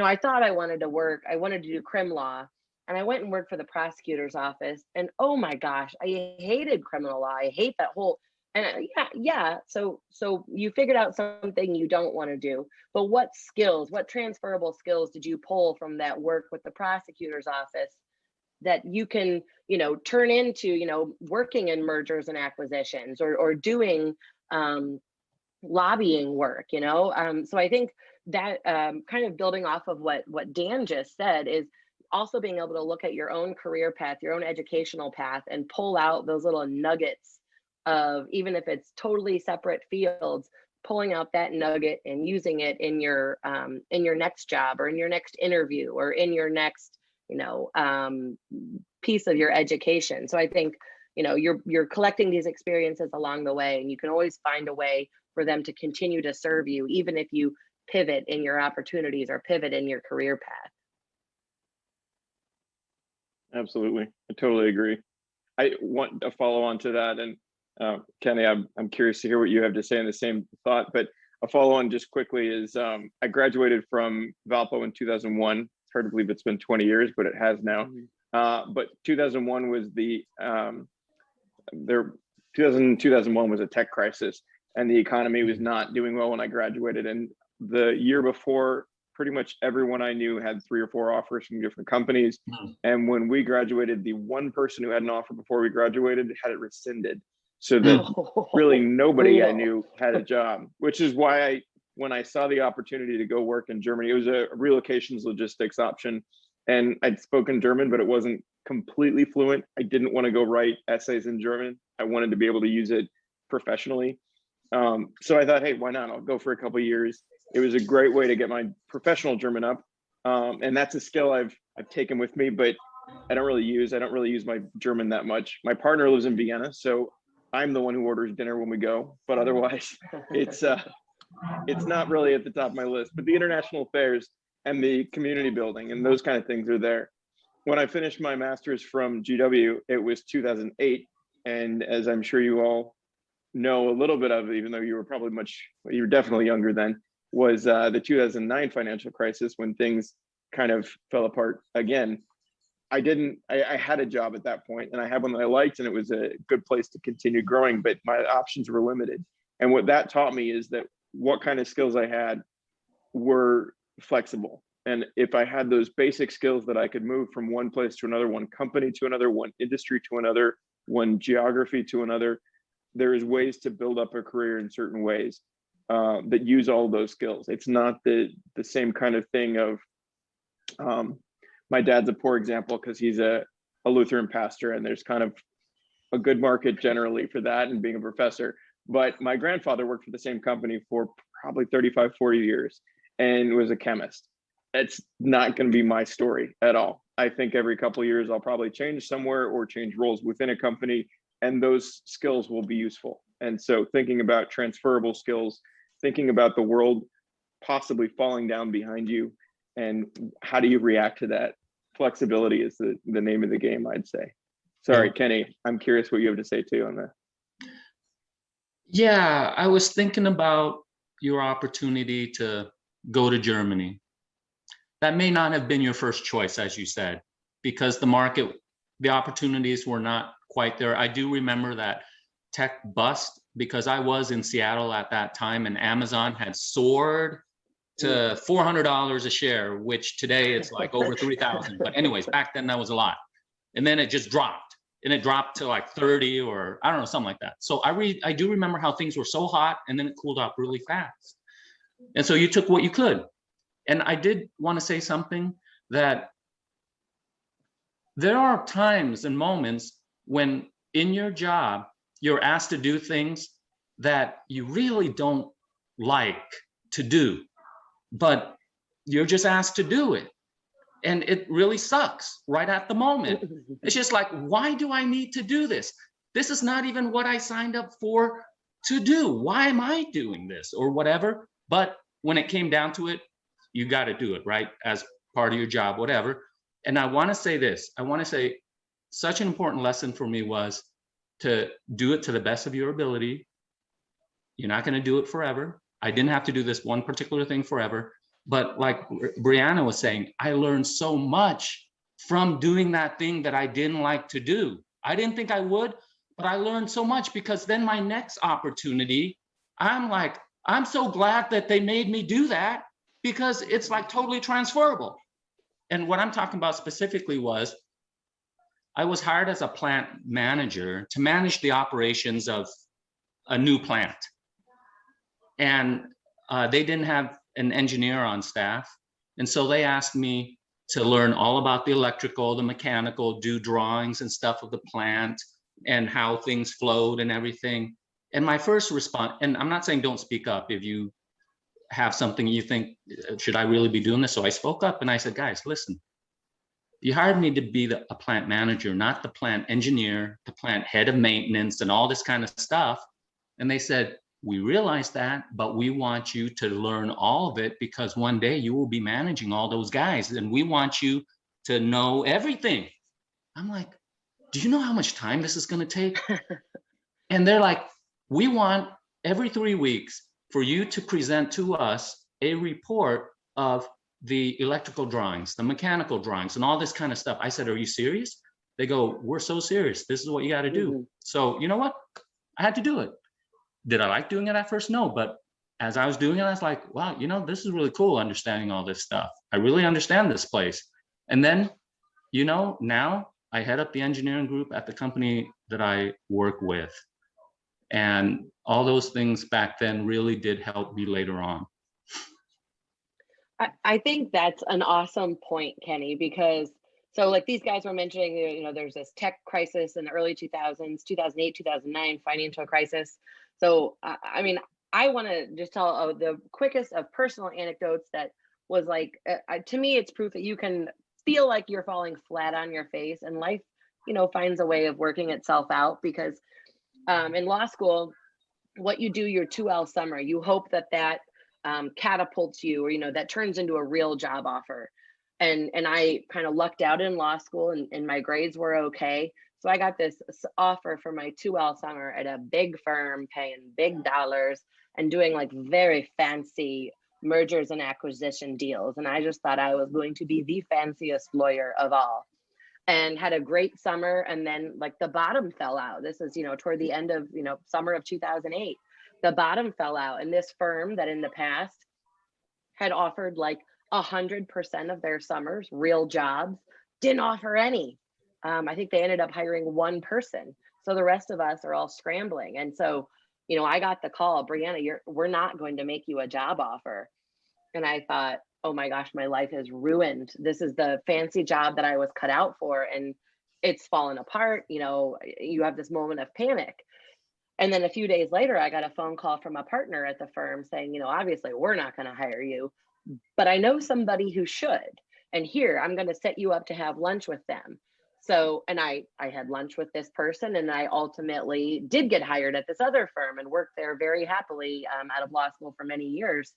I thought I wanted to do crim law. And I went and worked for the prosecutor's office, and oh my gosh, I hated criminal law. I hate that whole, and yeah. So you figured out something you don't want to do, but what transferable skills did you pull from that work with the prosecutor's office that you can, turn into, working in mergers and acquisitions or doing lobbying work, So I think that kind of building off of what Dan just said is also being able to look at your own career path, your own educational path, and pull out those little nuggets of, even if it's totally separate fields, pulling out that nugget and using it in your next job or in your next interview or in your next, piece of your education. So I think, you're collecting these experiences along the way, and you can always find a way for them to continue to serve you, even if you pivot in your opportunities or pivot in your career path. absolutely, I totally agree. I want to follow on to that, and Kenny, I'm curious to hear what you have to say in the same thought. But a follow on just quickly is I graduated from Valpo in 2001. It's hard to believe it's been 20 years, but it has now. But 2001 was 2001 was a tech crisis, and the economy was not doing well when I graduated. And the year before, pretty much everyone I knew had 3 or 4 offers from different companies. And when we graduated, the one person who had an offer before we graduated had it rescinded. So that really nobody I knew had a job, which is why when I saw the opportunity to go work in Germany, it was a relocations logistics option. And I'd spoken German, but it wasn't completely fluent. I didn't want to go write essays in German. I wanted to be able to use it professionally. So I thought, hey, why not? I'll go for a couple of years. It was a great way to get my professional German up. And that's a skill I've taken with me, but I don't really use my German that much. My partner lives in Vienna, so I'm the one who orders dinner when we go, but otherwise it's not really at the top of my list. But the international affairs and the community building and those kind of things are there. When I finished my master's from GW, it was 2008. And as I'm sure you all know a little bit of, even though you were definitely younger then, was the 2009 financial crisis, when things kind of fell apart again. I had a job at that point, and I had one that I liked, and it was a good place to continue growing, but my options were limited. And what that taught me is that what kind of skills I had were flexible. And if I had those basic skills that I could move from one place to another, one company to another, one industry to another, one geography to another, there is ways to build up a career in certain ways. that use all those skills. It's not the same kind of thing of, my dad's a poor example because he's a Lutheran pastor, and there's kind of a good market generally for that and being a professor. But my grandfather worked for the same company for probably 35, 40 years and was a chemist. It's not going to be my story at all. I think every couple of years I'll probably change somewhere or change roles within a company, and those skills will be useful. And so thinking about transferable skills, thinking about the world possibly falling down behind you, and how do you react to that? Flexibility is the name of the game, I'd say. Sorry, Kenny, I'm curious what you have to say too on that. Yeah, I was thinking about your opportunity to go to Germany. That may not have been your first choice, as you said, because the opportunities were not quite there. I do remember that tech bust because I was in Seattle at that time, and Amazon had soared to $400 a share, which today it's like over 3,000. But anyways, back then that was a lot. And then it just dropped, and it dropped to like 30 or I don't know, something like that. So I do remember how things were so hot and then it cooled off really fast. And so you took what you could. And I did want to say something, that there are times and moments when in your job, you're asked to do things that you really don't like to do, but you're just asked to do it. And it really sucks right at the moment. It's just like, why do I need to do this? This is not even what I signed up for to do. Why am I doing this or whatever? But when it came down to it, you got to do it, right? As part of your job, whatever. And I want to say this, I want to say such an important lesson for me was to do it to the best of your ability. You're not going to do it forever. I didn't have to do this one particular thing forever. But like Brianna was saying, I learned so much from doing that thing that I didn't like to do. I didn't think I would, but I learned so much, because then my next opportunity, I'm like, I'm so glad that they made me do that, because it's like totally transferable. And what I'm talking about specifically was, I was hired as a plant manager to manage the operations of a new plant. And they didn't have an engineer on staff. And so they asked me to learn all about the electrical, the mechanical, do drawings and stuff of the plant and how things flowed and everything. And my first response, and I'm not saying don't speak up if you have something you think, should I really be doing this? So I spoke up and I said, guys, listen, you hired me to be a plant manager, not the plant engineer, the plant head of maintenance and all this kind of stuff. And they said, we realize that, but we want you to learn all of it, because one day you will be managing all those guys and we want you to know everything. I'm like, do you know how much time this is going to take? And they're like, we want every 3 weeks for you to present to us a report of the electrical drawings, the mechanical drawings, and all this kind of stuff. I said, are you serious? They go, we're so serious. This is what you got to do. So you know what? I had to do it. Did I like doing it at first? No, but as I was doing it, I was like, wow, you know, this is really cool, understanding all this stuff. I really understand this place. And then, you know, now I head up the engineering group at the company that I work with. And all those things back then really did help me later on. I think that's an awesome point, Kenny, because so like these guys were mentioning, you know, there's this tech crisis in the early 2000s, 2008, 2009 financial crisis. So, I mean, I want to just tell the quickest of personal anecdotes that was like, to me, it's proof that you can feel like you're falling flat on your face, and life, you know, finds a way of working itself out. Because in law school, what you do your 2L summer, you hope that catapults you, or, you know, that turns into a real job offer. And I kind of lucked out in law school, and my grades were okay. So I got this offer for my 2L summer at a big firm paying big dollars and doing like very fancy mergers and acquisition deals. And I just thought I was going to be the fanciest lawyer of all, and had a great summer. And then like the bottom fell out. This is, you know, toward the end of, you know, summer of 2008, the bottom fell out. And this firm that in the past had offered like 100% of their summers, real jobs, didn't offer any. I think they ended up hiring one person. So the rest of us are all scrambling. And so you know, I got the call, Brianna, we're not going to make you a job offer. And I thought, oh my gosh, my life is ruined. This is the fancy job that I was cut out for, and it's fallen apart. You know, you have this moment of panic. And then a few days later, I got a phone call from a partner at the firm saying, you know, obviously we're not going to hire you, but I know somebody who should. And here, I'm going to set you up to have lunch with them. So, and I had lunch with this person, and I ultimately did get hired at this other firm and worked there very happily out of law school for many years.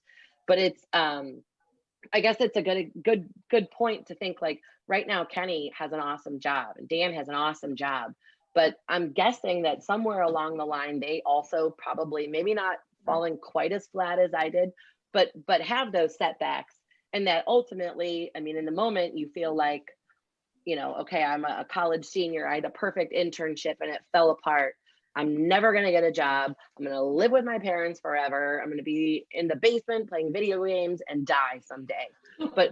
But it's, I guess it's a good point to think, like, right now, Kenny has an awesome job and Dan has an awesome job. But I'm guessing that somewhere along the line, they also probably, maybe not falling quite as flat as I did, but have those setbacks. And that ultimately, I mean, in the moment, you feel like, you know, okay, I'm a college senior. I had a perfect internship and it fell apart. I'm never going to get a job. I'm going to live with my parents forever. I'm going to be in the basement playing video games and die someday. But,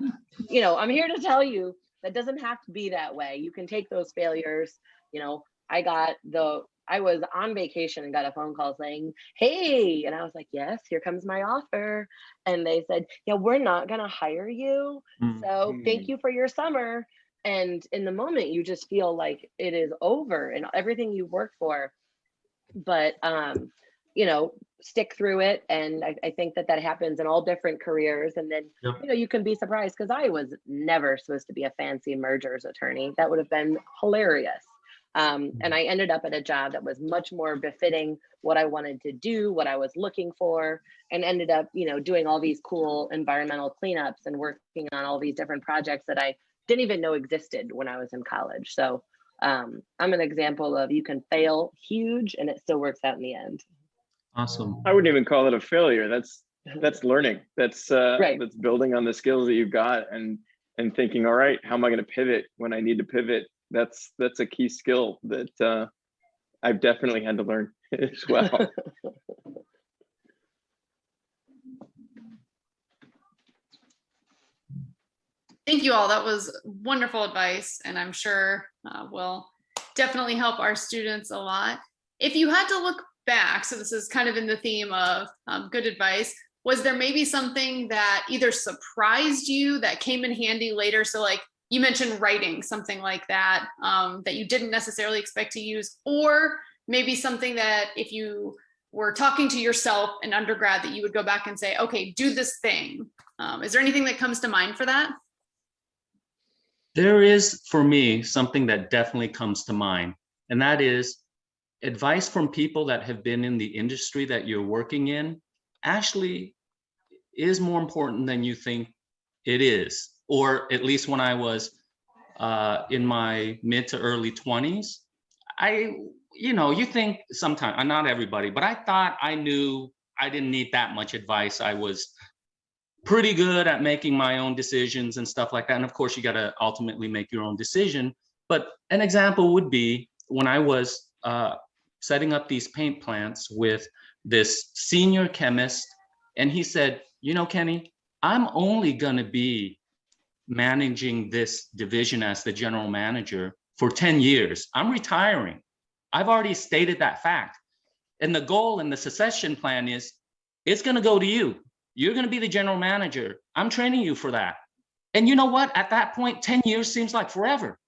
you know, I'm here to tell you that doesn't have to be that way. You can take those failures. You know, I was on vacation and got a phone call saying, hey, and I was like, yes, here comes my offer. And they said, yeah, we're not going to hire you. So thank you for your summer. And in the moment, you just feel like it is over and everything you worked for. But, you know, stick through it. And I think that happens in all different careers. And then, Yep. you know, you can be surprised, because I was never supposed to be a fancy mergers attorney. That would have been hilarious. And I ended up at a job that was much more befitting what I wanted to do, what I was looking for, and ended up, you know, doing all these cool environmental cleanups and working on all these different projects that I didn't even know existed when I was in college. So I'm an example of, you can fail huge and it still works out in the end. Awesome. I wouldn't even call it a failure. That's learning. That's Right. that's building on the skills that you've got and thinking, all right, how am I going to pivot when I need to pivot? That's a key skill that I've definitely had to learn as well. Thank you all. That was wonderful advice, and I'm sure will definitely help our students a lot. If you had to look back, so this is kind of in the theme of good advice, was there maybe something that either surprised you that came in handy later? So like you mentioned writing, something like that, that you didn't necessarily expect to use, or maybe something that if you were talking to yourself in undergrad that you would go back and say, okay, do this thing. Is there anything that comes to mind for that? There is, for me, something that definitely comes to mind, and that is advice from people that have been in the industry that you're working in actually is more important than you think it is. Or at least when I was in my mid to early 20s, you think sometimes, not everybody, but I thought I knew I didn't need that much advice. I was pretty good at making my own decisions and stuff like that. And of course, you got to ultimately make your own decision. But an example would be when I was setting up these paint plants with this senior chemist, and he said, you know, Kenny, I'm only going to be managing this division as the general manager for 10 years. I'm retiring. I've already stated that fact. And the goal and the succession plan is, it's going to go to you. You're going to be the general manager. I'm training you for that. And you know what? At that point, 10 years seems like forever.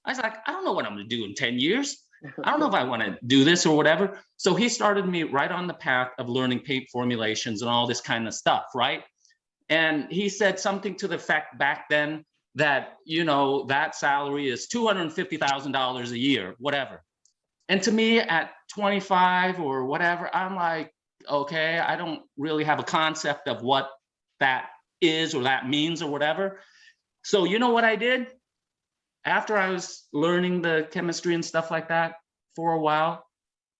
I was like, I don't know what I'm going to do in 10 years. I don't know if I want to do this or whatever. So he started me right on the path of learning paint formulations and all this kind of stuff, right? And he said something to the effect back then that, you know, that salary is $250,000 a year, whatever. And to me at 25 or whatever, I'm like, okay, I don't really have a concept of what that is or that means or whatever. So you know what I did? After I was learning the chemistry and stuff like that for a while,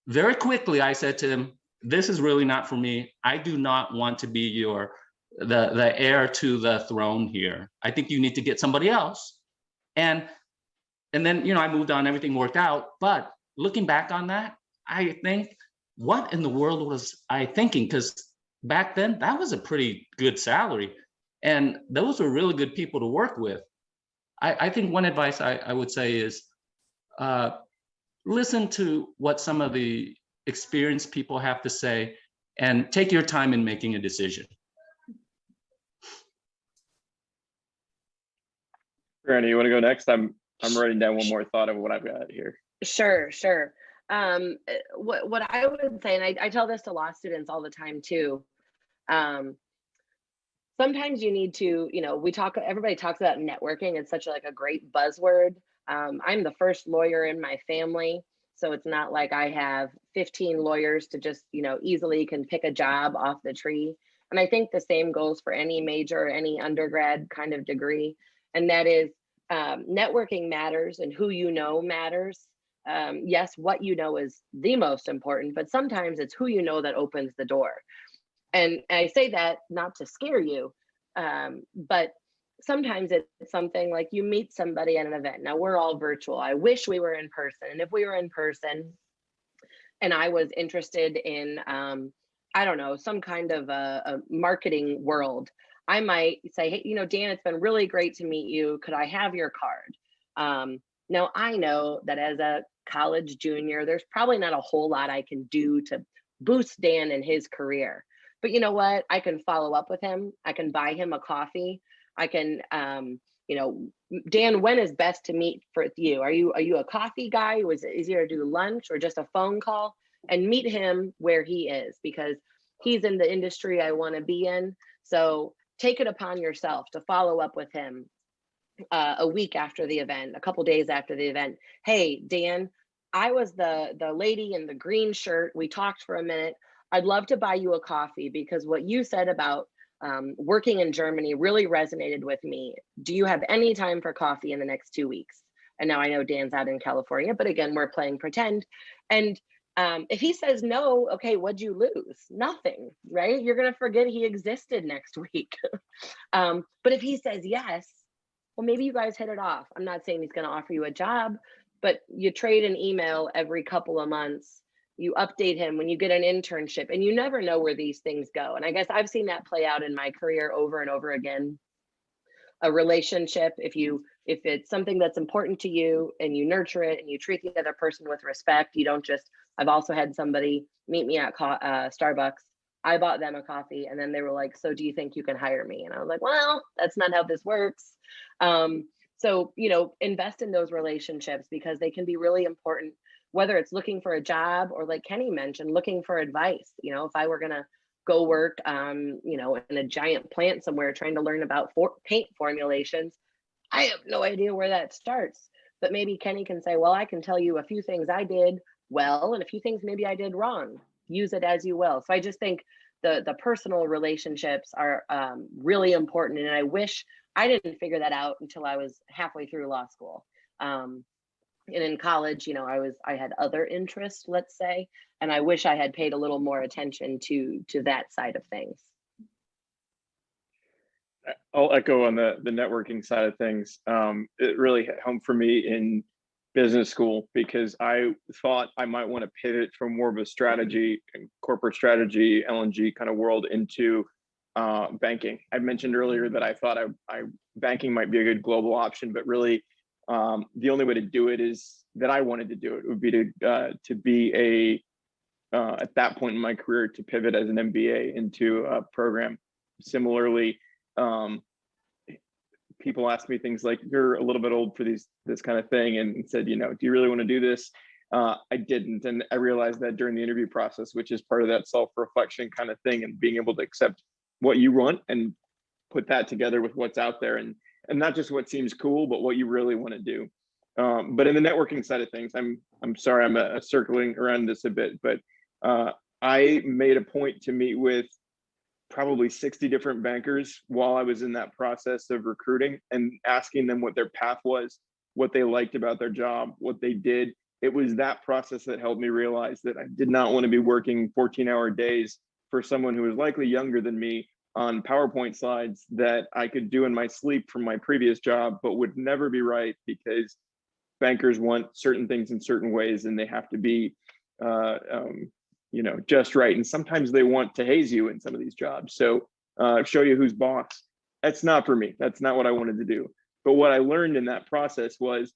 very quickly I said to him, this is really not for me. I do not want to be the heir to the throne here. I think you need to get somebody else. And then, you know, I moved on, everything worked out. But looking back on that, I think, what in the world was I thinking? Because back then, that was a pretty good salary. And those were really good people to work with. I think one advice I would say is listen to what some of the experienced people have to say, and take your time in making a decision. Granny, you want to go next? I'm writing down one more thought of what I've got here. Sure. What I would say, and I tell this to law students all the time too. Sometimes you need to, everybody talks about networking. It's such like a great buzzword. I'm the first lawyer in my family. So it's not like I have 15 lawyers to just, easily can pick a job off the tree. And I think the same goes for any major, any undergrad kind of degree. And that is networking matters, and who you know matters. Yes, what you know is the most important, but sometimes it's who you know that opens the door. And I say that not to scare you, but sometimes it's something like you meet somebody at an event. Now we're all virtual. I wish we were in person. And if we were in person and I was interested in, I don't know, some kind of a marketing world, I might say, hey, Dan, it's been really great to meet you. Could I have your card? Now I know that as a college junior, there's probably not a whole lot I can do to boost Dan in his career. But you know what? I can follow up with him. I can buy him a coffee. I can, Dan, when is best to meet for you? Are you a coffee guy? Was it easier to do lunch or just a phone call? And meet him where he is, because he's in the industry I want to be in. So take it upon yourself to follow up with him a week after the event, a couple days after the event. Hey, Dan, I was the lady in the green shirt. We talked for a minute. I'd love to buy you a coffee because what you said about working in Germany really resonated with me. Do you have any time for coffee in the next 2 weeks? And now I know Dan's out in California, but again, we're playing pretend. And if he says no, okay, what'd you lose? Nothing, right? You're gonna forget he existed next week. But if he says yes, well, maybe you guys hit it off. I'm not saying he's gonna offer you a job, but you trade an email every couple of months. You update him when you get an internship, and you never know where these things go. And I guess I've seen that play out in my career over and over again. A relationship, if it's something that's important to you and you nurture it and you treat the other person with respect, you don't just, I've also had somebody meet me at Starbucks. I bought them a coffee and then they were like, so do you think you can hire me? And I was like, well, that's not how this works. So, invest in those relationships because they can be really important, whether it's looking for a job or, like Kenny mentioned, looking for advice. If I were going to go work, in a giant plant somewhere trying to learn about paint formulations, I have no idea where that starts. But maybe Kenny can say, well, I can tell you a few things I did well and a few things maybe I did wrong. Use it as you will. So I just think the personal relationships are really important. And I wish I didn't figure that out until I was halfway through law school. And in college, I had other interests, let's say, and I wish I had paid a little more attention to that side of things. I'll echo on the networking side of things. It really hit home for me in business school because I thought I might want to pivot from more of a strategy and corporate strategy, LNG kind of world into banking. I mentioned earlier that I thought banking might be a good global option, but really the only way to do it is that I wanted to do it would be to be at that point in my career to pivot as an MBA into a program. Similarly, people ask me things like, you're a little bit old for this kind of thing, and said, do you really want to do this? I didn't, and I realized that during the interview process, which is part of that self-reflection kind of thing, and being able to accept what you want and put that together with what's out there, and not just what seems cool, but what you really want to do. But in the networking side of things, I'm sorry, I'm circling around this a bit, but I made a point to meet with probably 60 different bankers while I was in that process of recruiting and asking them what their path was, what they liked about their job, what they did. It was that process that helped me realize that I did not want to be working 14-hour days for someone who was likely younger than me on PowerPoint slides that I could do in my sleep from my previous job, but would never be right because bankers want certain things in certain ways and they have to be just right. And sometimes they want to haze you in some of these jobs. So show you who's boss. That's not for me. That's not what I wanted to do. But what I learned in that process was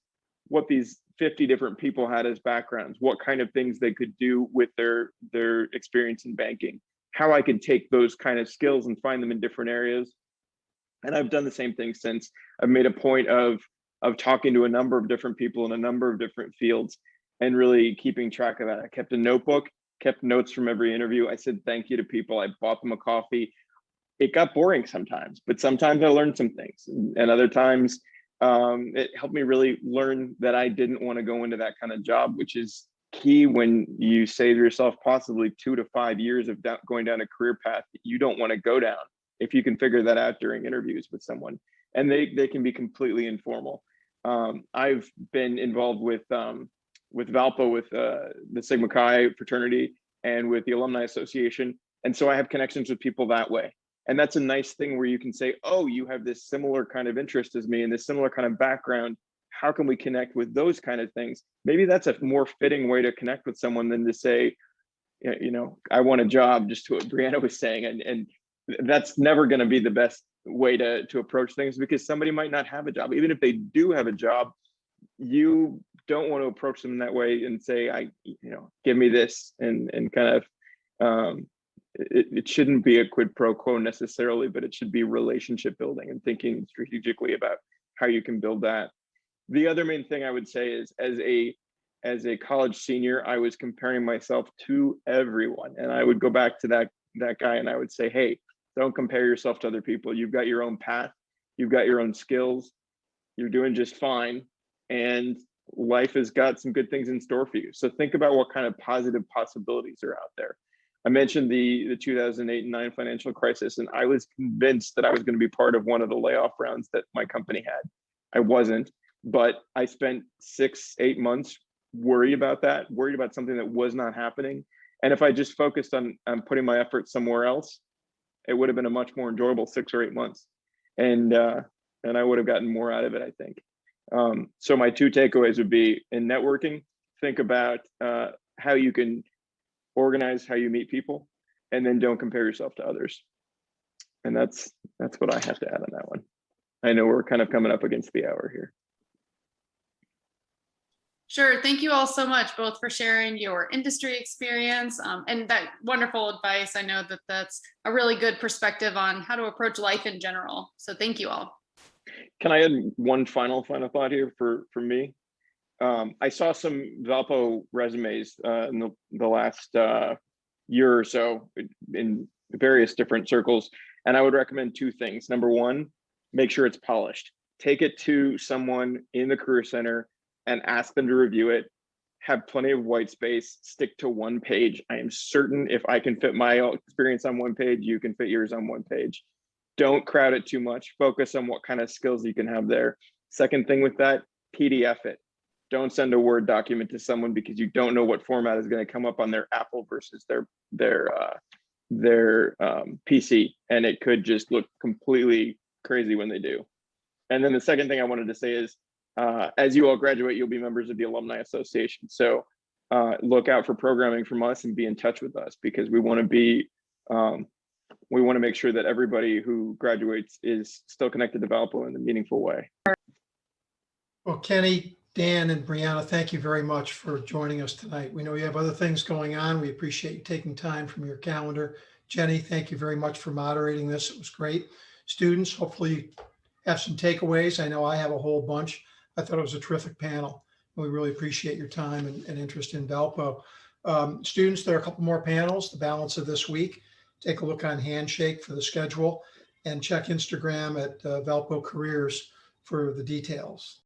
what these 50 different people had as backgrounds, what kind of things they could do with their experience in banking, how I could take those kind of skills and find them in different areas. And I've done the same thing since. I've made a point of talking to a number of different people in a number of different fields and really keeping track of that. I kept a notebook, kept notes from every interview. I said thank you to people. I bought them a coffee. It got boring sometimes, but sometimes I learned some things, and other times it helped me really learn that I didn't want to go into that kind of job, which is key when you save yourself possibly 2 to 5 years of going down a career path that you don't want to go down, if you can figure that out during interviews with someone. And they can be completely informal. I've been involved with Valpo, with the Sigma Chi fraternity, and with the Alumni Association. And so I have connections with people that way. And that's a nice thing where you can say, oh, you have this similar kind of interest as me and this similar kind of background. How can we connect with those kind of things? Maybe that's a more fitting way to connect with someone than to say, you know, I want a job, just to what Brianna was saying. And that's never going to be the best way to approach things, because somebody might not have a job. Even if they do have a job, you don't want to approach them in that way and say, give me this, and kind of, it shouldn't be a quid pro quo necessarily, but it should be relationship building and thinking strategically about how you can build that. The other main thing I would say is, as a college senior, I was comparing myself to everyone, and I would go back to that guy and I would say, hey, don't compare yourself to other people. You've got your own path, you've got your own skills, you're doing just fine, and life has got some good things in store for you. So think about what kind of positive possibilities are out there. I mentioned the 2008 and 2009 financial crisis, and I was convinced that I was going to be part of one of the layoff rounds that my company had. I wasn't, but I spent 6-8 months worried about something that was not happening. And if I just focused on putting my effort somewhere else, it would have been a much more enjoyable 6 or 8 months. And I would have gotten more out of it, I think. So my 2 takeaways would be, in networking, think about how you can organize how you meet people, and then don't compare yourself to others. And that's what I have to add on that one. I know we're kind of coming up against the hour here. Sure. Thank you all so much, both for sharing your industry experience and that wonderful advice. I know that that's a really good perspective on how to approach life in general. So thank you all. Can I add one final thought here for me? I saw some Valpo resumes in the last year or so in various different circles, and I would recommend 2 things. Number one, make sure it's polished. Take it to someone in the Career Center and ask them to review it. Have plenty of white space. Stick to 1 page. I am certain if I can fit my experience on 1 page, you can fit yours on 1 page. Don't crowd it too much. Focus on what kind of skills you can have there. Second thing with that, PDF it. Don't send a Word document to someone because you don't know what format is going to come up on their Apple versus their PC, and it could just look completely crazy when they do. And then the second thing I wanted to say is, as you all graduate, you'll be members of the Alumni Association. So look out for programming from us and be in touch with us, because we want to make sure that everybody who graduates is still connected to Valpo in a meaningful way. Well, Kenny, Dan, and Brianna, thank you very much for joining us tonight. We know you have other things going on. We appreciate you taking time from your calendar. Jenny, thank you very much for moderating this. It was great. Students, hopefully you have some takeaways. I know I have a whole bunch. I thought it was a terrific panel. We really appreciate your time and interest in Valpo. Students, there are a couple more panels the balance of this week. Take a look on Handshake for the schedule, and check Instagram at Valpo Careers for the details.